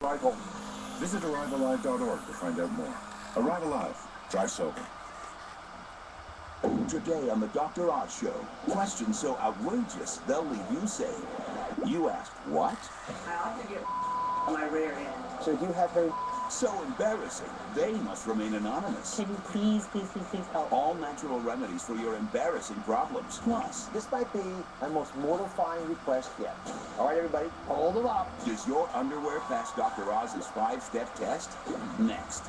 Arrive home. Visit ArriveAlive.org to find out more. Arrive Alive. Drive sober. Today on the Dr. Oz Show, questions so outrageous they'll leave you saying, you asked what? I often get on my rear end. So do you have her? So embarrassing, they must remain anonymous. Can you please help? All natural remedies for your embarrassing problems. Plus, this might be my most mortifying request yet. All right, everybody, hold them up. does your underwear pass Dr. Oz's 5-step test? Next.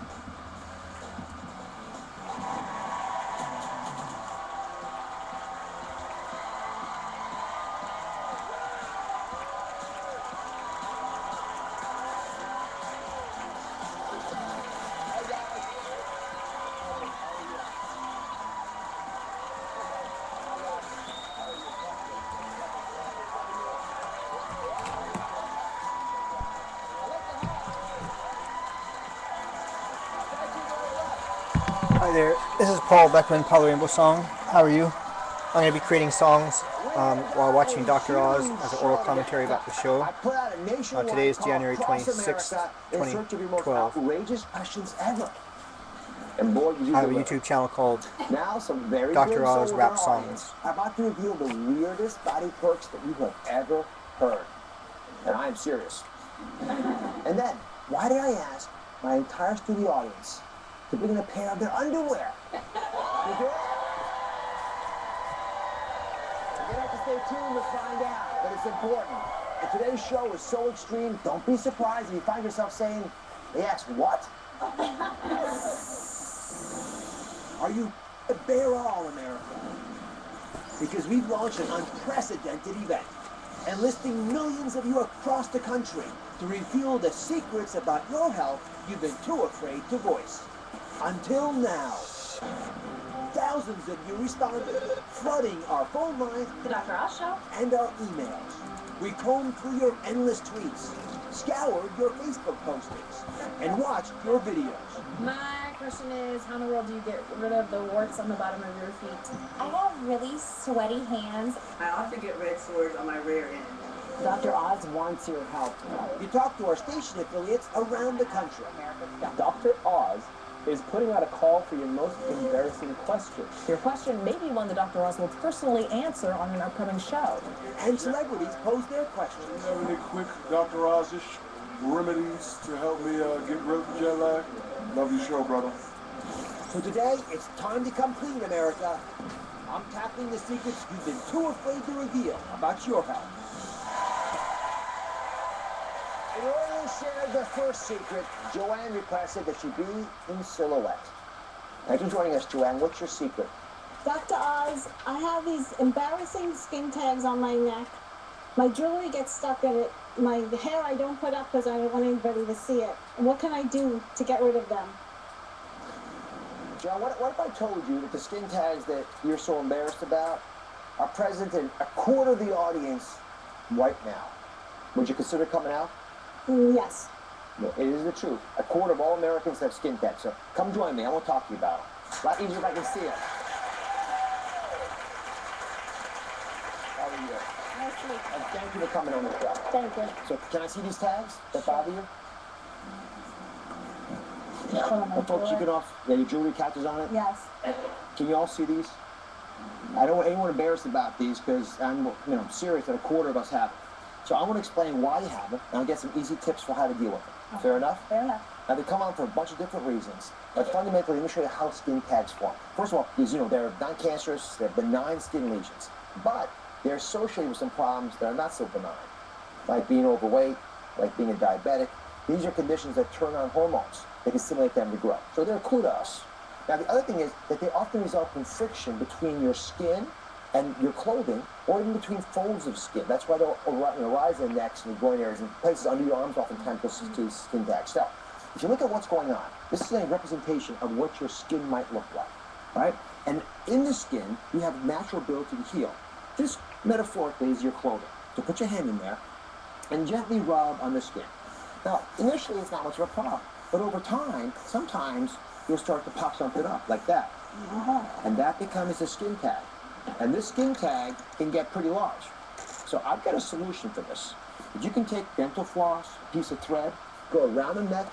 Hi there, this is Paul Beckman, Paulo Rainbow Song. How are you? I'm going to be creating songs while watching Dr. Oz as an oral commentary about the show. Today is January 26th, 2012. Outrageous questions ever. And boy, I have a YouTube channel called now some very DoctorOzRapSongs's. I'm about to reveal the weirdest body quirks that you have ever heard. And I am serious. And then, why did I ask my entire studio audience to bring in a pair of their underwear? You did? You're gonna have to stay tuned to find out, but it's important. And today's show is so extreme, don't be surprised if you find yourself saying, they asked what? Are you bear all, America? Because we've launched an unprecedented event, enlisting millions of you across the country to reveal the secrets about your health you've been too afraid to voice. Until now, thousands of you responded, flooding our phone lines, The Dr. Oz Show? and our emails. We combed through your endless tweets, scoured your Facebook postings, and watched your videos. My question is, how in the world do you get rid of the warts on the bottom of your feet? I have really sweaty hands. I often get red sores on my rear end. Dr. Oz wants your help. You talk to our station affiliates around the country. Dr. Oz is putting out a call for your most embarrassing questions. Your question may be one that Dr. Oz will personally answer on an upcoming show. And celebrities pose their questions. Do you have any quick Dr. Oz-ish remedies to help me get rid of the jet lag? Love your show, brother. So today, it's time to come clean, America. I'm tackling the secrets you've been too afraid to reveal about your health. In order to share the first secret, Joanne requested that she be in silhouette. Thanks for joining us, Joanne. What's your secret? Dr. Oz, I have these embarrassing skin tags on my neck. My jewelry gets stuck in it. My hair I don't put up because I don't want anybody to see it. What can I do to get rid of them? John, what if I told you that the skin tags that you're so embarrassed about are present in a quarter of the audience right now? Would you consider coming out? Yes. No, it is the truth. A quarter of all Americans have skin tags. So come join me. I want to talk to you about it. A lot easier if I can see it. How are you? Nice to meet you. And thank you for coming on the show. Thank you. So can I see these tags that bother you? Put on my The folks you jewelry. get off, yeah, your jewelry catches on it? Yes. Can you all see these? I don't want anyone embarrassed about these because I'm serious that a quarter of us have it. So I want to explain why you have it, and I'll get some easy tips for how to deal with it. Okay. Fair enough? Fair enough. Now, they come on for a bunch of different reasons, but fundamentally, let me show you how skin tags form. First of all, they're non-cancerous, they're benign skin lesions, but they're associated with some problems that are not so benign, like being overweight, like being a diabetic. These are conditions that turn on hormones. They can stimulate them to grow. So they're a clue to us. Now, the other thing is that they often result in friction between your skin and your clothing, or even between folds of skin. That's why they'll rise in the necks and the groin areas and places under your arms oftentimes you'll see skin tags. So, if you look at what's going on, this is a representation of what your skin might look like, right? And in the skin, you have natural ability to heal. This, metaphorically, is your clothing. So put your hand in there and gently rub on the skin. Now, initially, it's not much of a problem, but over time, sometimes you'll start to pop something up, like that. And that becomes a skin tag. And this skin tag can get pretty large. So I've got a solution for this. You can take dental floss, a piece of thread, go around the neck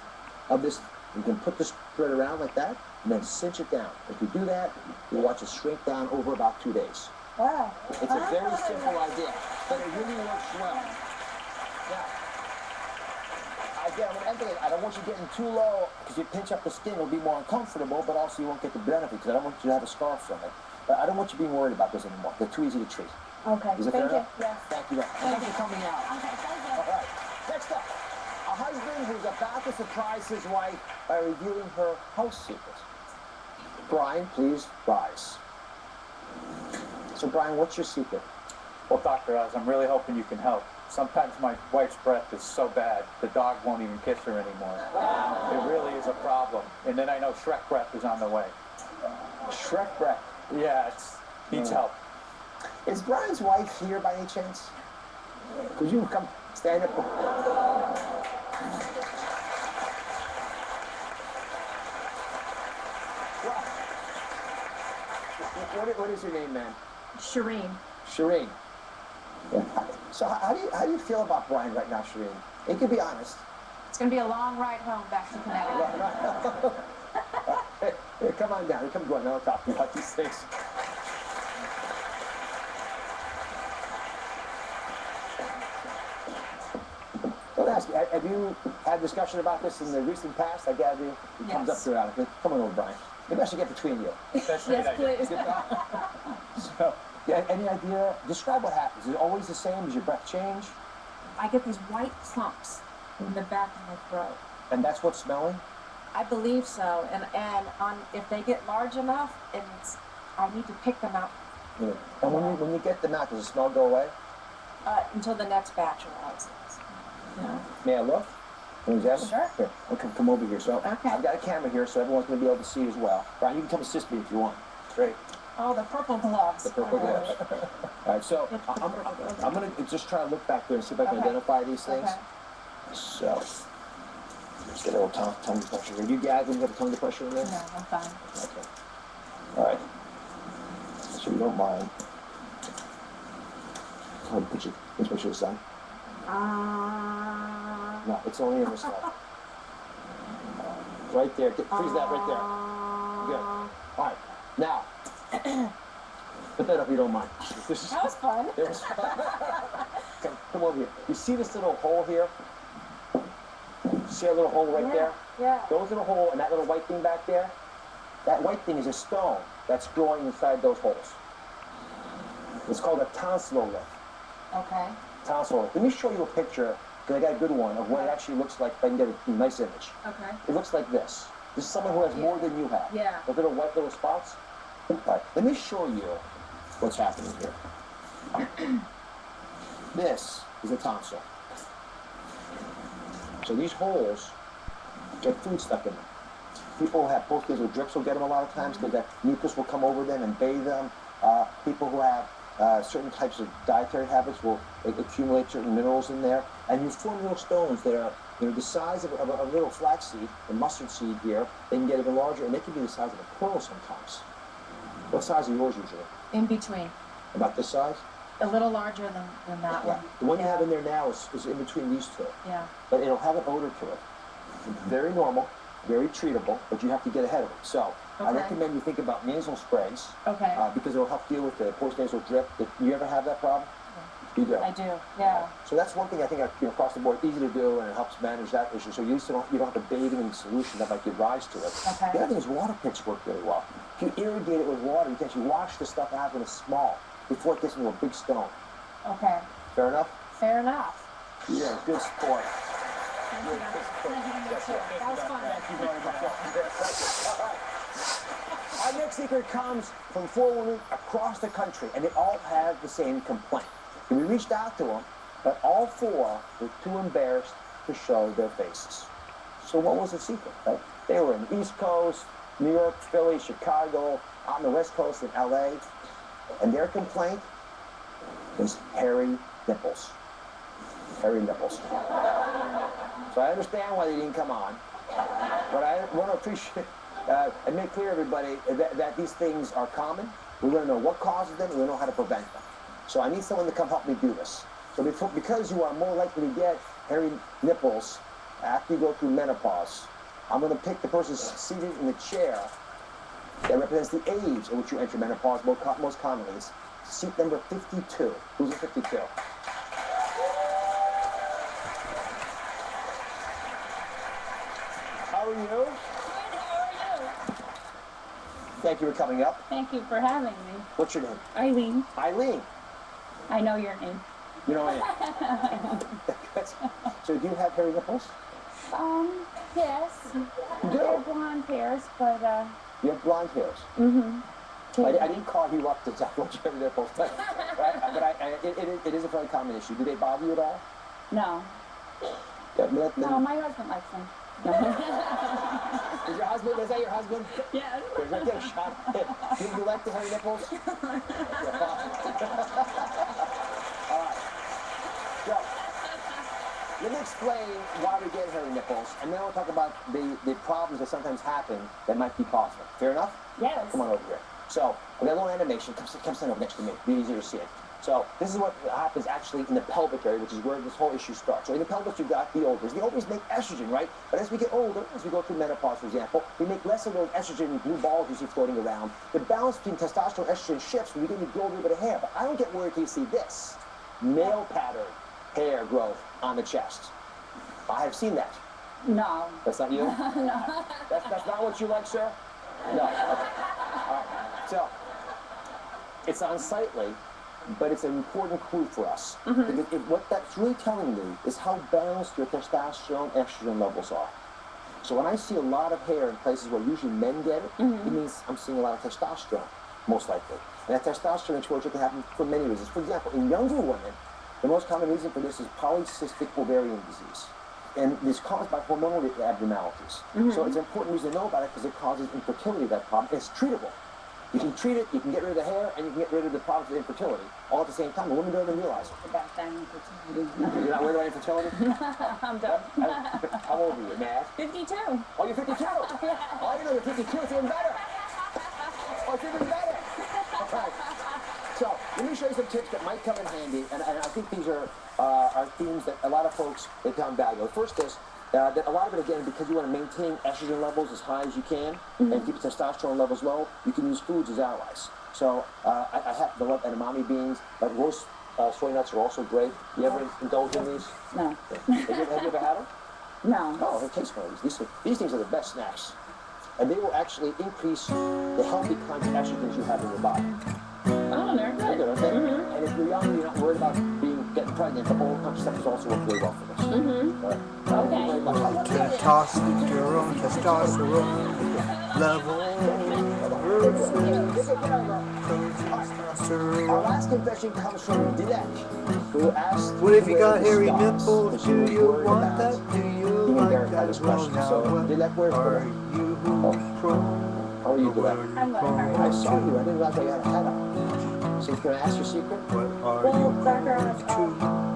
of this. You can put this thread around like that, and then cinch it down. If you do that, you'll watch it shrink down over about 2 days. Wow. It's a very simple idea, but it really works well. Now, again, I don't want you getting too low, because you pinch up the skin, it'll be more uncomfortable, but also you won't get the benefit, because I don't want you to have a scar from it. But I don't want you being worried about this anymore. They're too easy to treat. Okay. Is it fair enough? Yes. Thank you. Thank you for coming out. Okay, thank you. All right. Next up, a husband who's about to surprise his wife by revealing her house secret. Brian, please rise. So, Brian, what's your secret? Well, Dr. Oz, I'm really hoping you can help. Sometimes my wife's breath is so bad, the dog won't even kiss her anymore. It really is a problem. And then I know Shrek breath is on the way. Shrek breath? Yeah, needs help. Is Brian's wife here by any chance? Could you come stand up? What is your name, man? Shireen. Shireen. Yeah. So how do you feel about Brian right now, Shireen? You can be honest. It's going to be a long ride home back to Connecticut. Hey, come on down. Come on. I'll talk to you about these things. Let me ask you, have you had discussion about this in the recent past? I gather it comes up periodically. Come on over, Brian. Maybe I should get between you. Yes, please. So, yeah, any idea? Describe what happens. Is it always the same? Does your breath change? I get these white clumps in the back of my throat. And that's what's smelling? I believe so. And if they get large enough, I need to pick them out. Yeah. And when you get them out, does the smell go away? Until the next batch arrives. Yeah. May I look? Sure. Here, okay, come over here. So okay. I've got a camera here, so everyone's going to be able to see as well. Brian, you can come assist me if you want. Great. Oh, the purple gloves. The purple gloves. All right, so I'm going to just try to look back there and see if I can identify these things. Okay. So, let's get a little tongue depressor here. You guys, when you have a tongue depressor in there? No, I'm fine. Okay. All right. So you don't mind. Let's make sure it's done. No, it's only in this side. Right there. Freeze that right there. Good. All right. Now, put that up if you don't mind. That was fun. It was fun. Come over here. You see this little hole here? See a little hole right there? Yeah. Those little hole and that little white thing back there? That white thing is a stone that's growing inside those holes. It's called a tonsilolith. Okay. Tonsilolith. Let me show you a picture, because I got a good one, of what it actually looks like if I can get a nice image. Okay. It looks like this. This is someone who has more than you have. Yeah. Those little white little spots. All right. Let me show you what's happening here. This is a tonsil. So these holes get food stuck in them. People who have postnasal drips will get them a lot of times because that mucus will come over them and bathe them. People who have certain types of dietary habits will accumulate certain minerals in there, and you form little stones that are the size of a little flaxseed, a mustard seed here. They can get even larger, and they can be the size of a pearl sometimes. What size are yours usually? In between. About this size? A little larger than that one. The one you have in there now is in between these two. Yeah. But it'll have an odor to it. Very normal, very treatable, but you have to get ahead of it. So I recommend you think about nasal sprays. Okay. Because it'll help deal with the postnasal drip. You ever have that problem? You do. I do, yeah. So that's one thing I think across the board easy to do, and it helps manage that issue. So you don't have to bathe in any solution that might give rise to it. Okay. The other thing is water picks work really well. If you irrigate it with water, you can actually wash the stuff out when it's small before it gets into a big stone. Okay. Fair enough? Fair enough. Yeah, good sport. Thank you. That was fun. Thank you very much. Our next secret comes from 4 women across the country, and they all have the same complaint. And we reached out to them, but all 4 were too embarrassed to show their faces. So what was the secret, right? They were in the East Coast, New York, Philly, Chicago, out on the West Coast in LA, and their complaint was hairy nipples. Hairy nipples. So I understand why they didn't come on, but I want to appreciate and make clear, everybody, that these things are common. We want to know what causes them, and we know how to prevent them. So I need someone to come help me do this. So because you are more likely to get hairy nipples after you go through menopause, I'm going to pick the person seated in the chair that represents the age at which you enter menopause most commonly. It's seat number 52. Who's at 52? How are you? Good, how are you? Thank you for coming up. Thank you for having me. What's your name? Eileen. Eileen. I know your name. You know I am. So do you have hairy nipples? Yes. You do? They're blonde hairs, but, You have blonde hairs? Mm-hmm. I didn't call you up to talk about your hairy nipples, but, it is a very common issue. Do they bother you at all? No. No, my husband likes them. Is your husband, is that your husband? Yes. There's a good shot. Do you like the hairy nipples? All right. So, let me explain why we get hairy nipples, and then we'll talk about the problems that sometimes happen that might be possible. Fair enough? Yes. Come on over here. So, we got a little animation. Come stand over next to me. Be easier to see it. So, this is what happens actually in the pelvic area, which is where this whole issue starts. So, in the pelvis, you've got the ovaries. The ovaries make estrogen, right? But as we get older, as we go through menopause, for example, we make less of those estrogen blue balls you see floating around. The balance between testosterone and estrogen shifts when we get to grow a little bit of hair. But I don't get worried till you see this. Male pattern hair growth on the chest. I have seen that. No. That's not you? No. That's not what you like, sir? No. Okay. All right. So, it's unsightly, but it's an important clue for us. Because what that's really telling me is how balanced your testosterone and estrogen levels are. So when I see a lot of hair in places where usually men get it, it means I'm seeing a lot of testosterone, most likely. And that testosterone exposure can happen for many reasons. For example, in younger women, the most common reason for this is polycystic ovarian disease. And it's caused by hormonal abnormalities. So it's an important reason to know about it because it causes infertility, that problem. It's treatable. You can treat it, you can get rid of the hair, and you can get rid of the problems with infertility all at the same time. And women don't even realize it. About that infertility. You're not worried about infertility? I'm done. How old are you, may I ask? 52. Oh, you're 52? Oh, you know you're 52, it's even better. Oh, it's even better. All right. So, let me show you some tips that might come in handy, and I think these are themes that a lot of folks, they found valuable. First is, that a lot of it, again, because you want to maintain estrogen levels as high as you can and keep testosterone levels low, you can use foods as allies. So I happen to love edamame beans, but roast soy nuts are also great. You ever indulge in these? No. Have you ever had them? No. Oh, they taste one of these. These things are the best snacks. And they will actually increase the healthy kinds of estrogens you have in your body. Oh, they're good. They're good, aren't they? And if you're young, you're not worried about getting pregnant, but oral contraceptives also work really well for this. Okay. Testosterone level Our last confession comes from Dilek, who asked, what if you got hairy nipples? Do you want that? Do you like that as well? So, Dilek, where's you pro? How are you, Dilek? I'm good. I saw you. I didn't realize you had a hat on. So, you can ask your secret? Well, Doctor,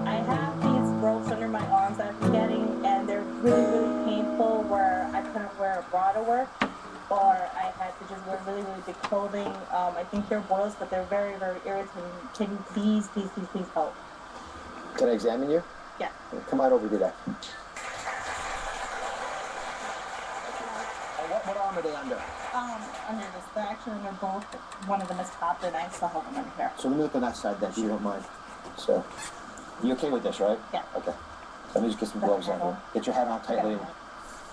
I have these growths under my arms that I'm getting, and they're really, really painful where I couldn't wear a bra to work, or I had to just wear really, really big clothing. I think they're boils, but they're very, very irritating. Can you please help? Can I examine you? Yeah. Come on over to that. What arm are they under? Under this. They're actually under both. One of them is top, and I still have them under here. So let me look on that side then, if you don't mind. So, you okay with this, right? Yeah. Okay. Let me just get some gloves on here. Get your hat on tightly.